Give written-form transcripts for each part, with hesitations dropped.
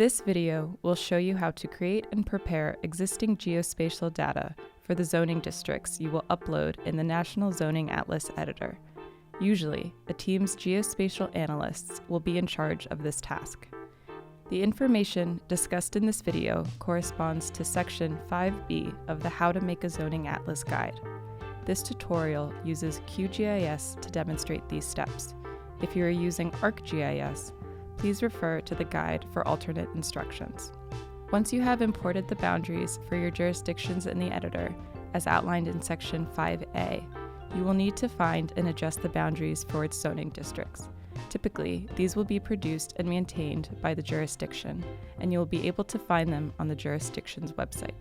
This video will show you how to create and prepare existing geospatial data for the zoning districts you will upload in the National Zoning Atlas editor. Usually, a team's geospatial analysts will be in charge of this task. The information discussed in this video corresponds to Section 5B of the How to Make a Zoning Atlas Guide. This tutorial uses QGIS to demonstrate these steps. If you are using ArcGIS, please refer to the guide for alternate instructions. Once you have imported the boundaries for your jurisdictions in the editor, as outlined in Section 5A, you will need to find and adjust the boundaries for its zoning districts. Typically, these will be produced and maintained by the jurisdiction, and you will be able to find them on the jurisdiction's website.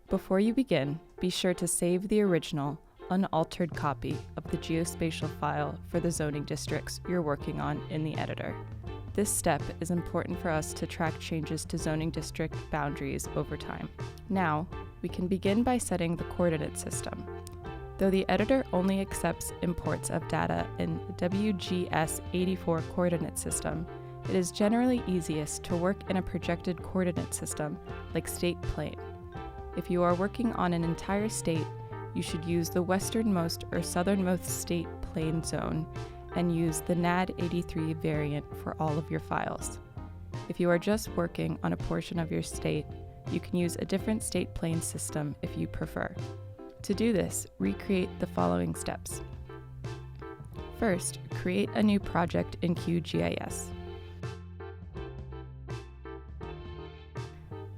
Before you begin, be sure to save the original, unaltered copy of the geospatial file for the zoning districts you're working on in the editor. This step is important for us to track changes to zoning district boundaries over time. Now, we can begin by setting the coordinate system. Though the editor only accepts imports of data in WGS 84 coordinate system, it is generally easiest to work in a projected coordinate system like state plane. If you are working on an entire state, you should use the westernmost or southernmost state plane zone and use the NAD 83 variant for all of your files. If you are just working on a portion of your state, you can use a different state plane system if you prefer. To do this, recreate the following steps. First, create a new project in QGIS.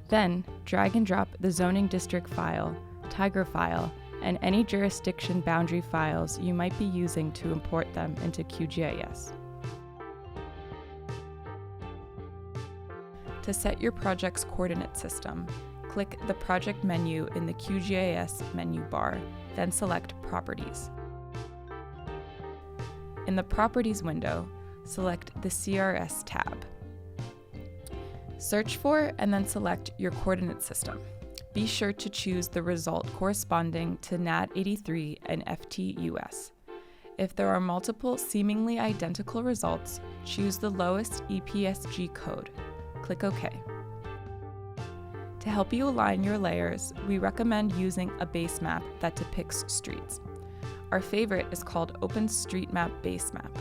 Then, drag and drop the zoning district file, Tiger file, and any jurisdiction boundary files you might be using to import them into QGIS. To set your project's coordinate system, click the Project menu in the QGIS menu bar, then select Properties. In the Properties window, select the CRS tab. Search for and then select your coordinate system. Be sure to choose the result corresponding to NAD 83 and FTUS. If there are multiple seemingly identical results, choose the lowest EPSG code. Click OK. To help you align your layers, we recommend using a Basemap that depicts streets. Our favorite is called OpenStreetMap Basemap.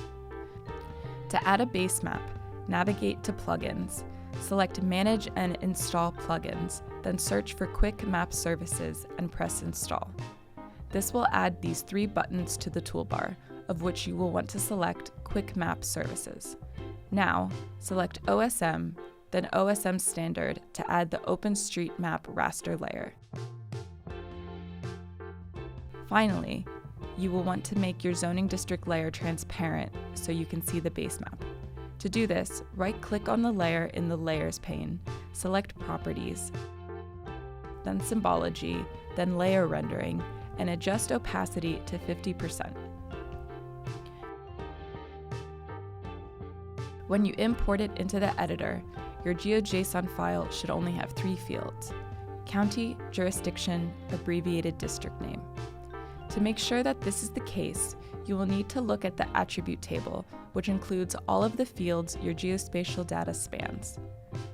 To add a Basemap, navigate to Plugins, select Manage and Install Plugins, then search for Quick Map Services and press Install. This will add these three buttons to the toolbar, of which you will want to select Quick Map Services. Now, select OSM, then OSM Standard to add the OpenStreetMap raster layer. Finally, you will want to make your zoning district layer transparent so you can see the Basemap. To do this, right-click on the layer in the Layers pane, select Properties, then Symbology, then Layer Rendering, and adjust opacity to 50%. When you import it into the editor, your GeoJSON file should only have 3 fields: county, jurisdiction, abbreviated district name. To make sure that this is the case, you will need to look at the attribute table, which includes all of the fields your geospatial data spans.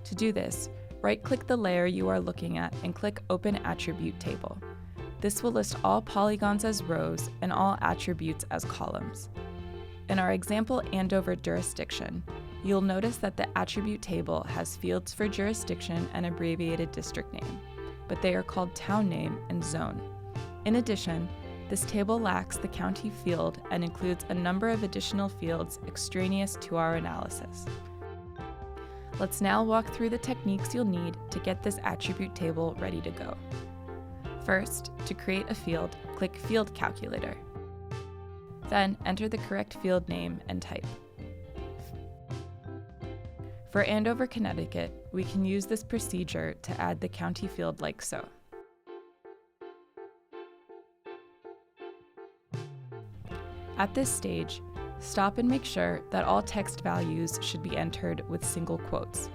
To do this, right-click the layer you are looking at and click Open Attribute Table. This will list all polygons as rows and all attributes as columns. In our example Andover jurisdiction, you'll notice that the attribute table has fields for jurisdiction and abbreviated district name, but they are called town name and zone. In addition, this table lacks the county field and includes a number of additional fields extraneous to our analysis. Let's now walk through the techniques you'll need to get this attribute table ready to go. First, to create a field, click Field Calculator. Then enter the correct field name and type. For Andover, Connecticut, we can use this procedure to add the county field like so. At this stage, stop and make sure that all text values should be entered with single quotes.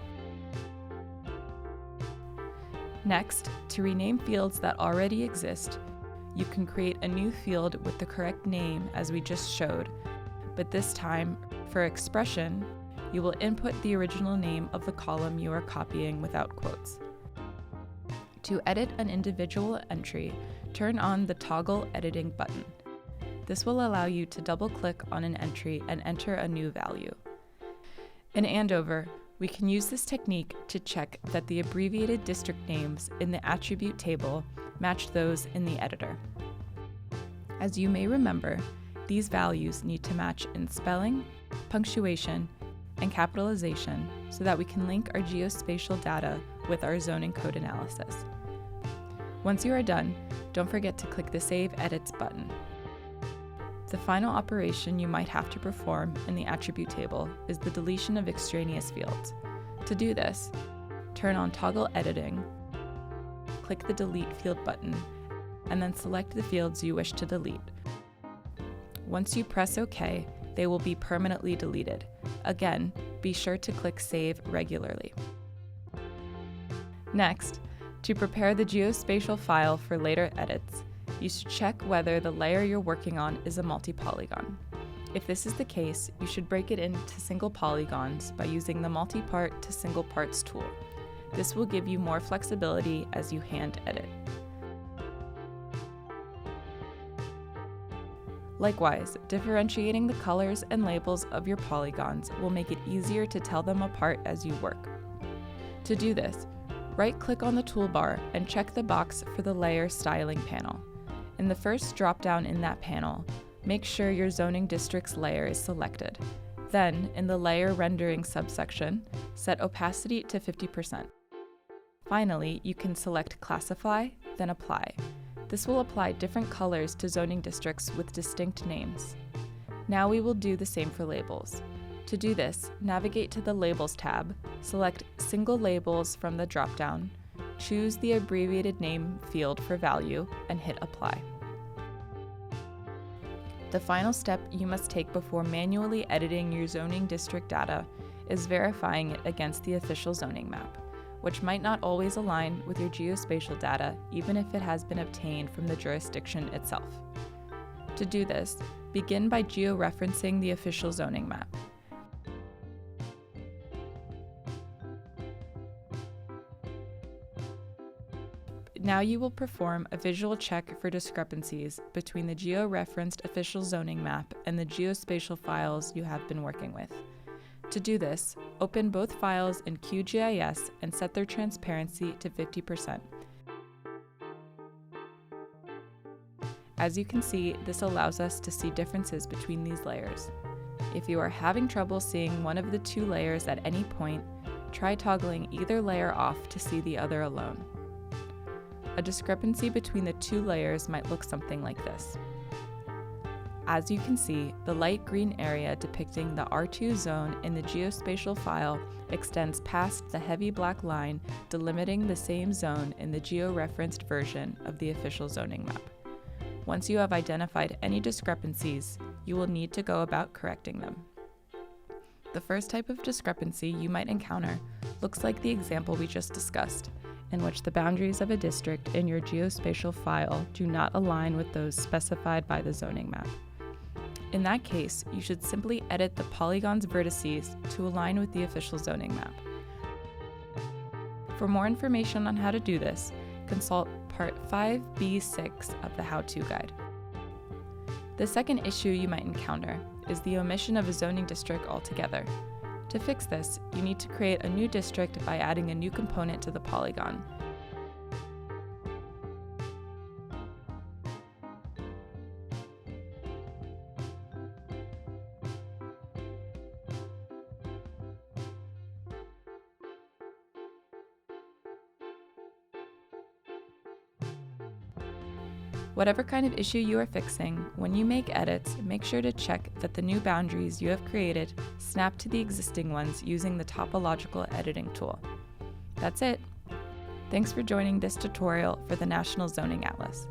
Next, to rename fields that already exist, you can create a new field with the correct name as we just showed, but this time, for expression, you will input the original name of the column you are copying without quotes. To edit an individual entry, turn on the Toggle Editing button. This will allow you to double-click on an entry and enter a new value. In Andover, we can use this technique to check that the abbreviated district names in the attribute table match those in the editor. As you may remember, these values need to match in spelling, punctuation, and capitalization so that we can link our geospatial data with our zoning code analysis. Once you are done, don't forget to click the Save Edits button. The final operation you might have to perform in the attribute table is the deletion of extraneous fields. To do this, turn on Toggle Editing, click the Delete Field button, and then select the fields you wish to delete. Once you press OK, they will be permanently deleted. Again, be sure to click Save regularly. Next, to prepare the geospatial file for later edits, you should check whether the layer you're working on is a multi-polygon. If this is the case, you should break it into single polygons by using the multi-part to single parts tool. This will give you more flexibility as you hand edit. Likewise, differentiating the colors and labels of your polygons will make it easier to tell them apart as you work. To do this, right-click on the toolbar and check the box for the Layer Styling panel. In the first drop-down in that panel, make sure your zoning district's layer is selected. Then, in the Layer Rendering subsection, set opacity to 50%. Finally, you can select Classify, then Apply. This will apply different colors to zoning districts with distinct names. Now we will do the same for labels. To do this, navigate to the Labels tab, select Single Labels from the drop-down, choose the abbreviated name field for value, and hit Apply. The final step you must take before manually editing your zoning district data is verifying it against the official zoning map, which might not always align with your geospatial data even if it has been obtained from the jurisdiction itself. To do this, begin by georeferencing the official zoning map. Now you will perform a visual check for discrepancies between the georeferenced official zoning map and the geospatial files you have been working with. To do this, open both files in QGIS and set their transparency to 50%. As you can see, this allows us to see differences between these layers. If you are having trouble seeing one of the two layers at any point, try toggling either layer off to see the other alone. A discrepancy between the two layers might look something like this. As you can see, the light green area depicting the R2 zone in the geospatial file extends past the heavy black line delimiting the same zone in the georeferenced version of the official zoning map. Once you have identified any discrepancies, you will need to go about correcting them. The first type of discrepancy you might encounter looks like the example we just discussed, in which the boundaries of a district in your geospatial file do not align with those specified by the zoning map. In that case, you should simply edit the polygon's vertices to align with the official zoning map. For more information on how to do this, consult Part 5B6 of the How-To Guide. The second issue you might encounter is the omission of a zoning district altogether. To fix this, you need to create a new district by adding a new component to the polygon. Whatever kind of issue you are fixing, when you make edits, make sure to check that the new boundaries you have created snap to the existing ones using the topological editing tool. That's it. Thanks for joining this tutorial for the National Zoning Atlas.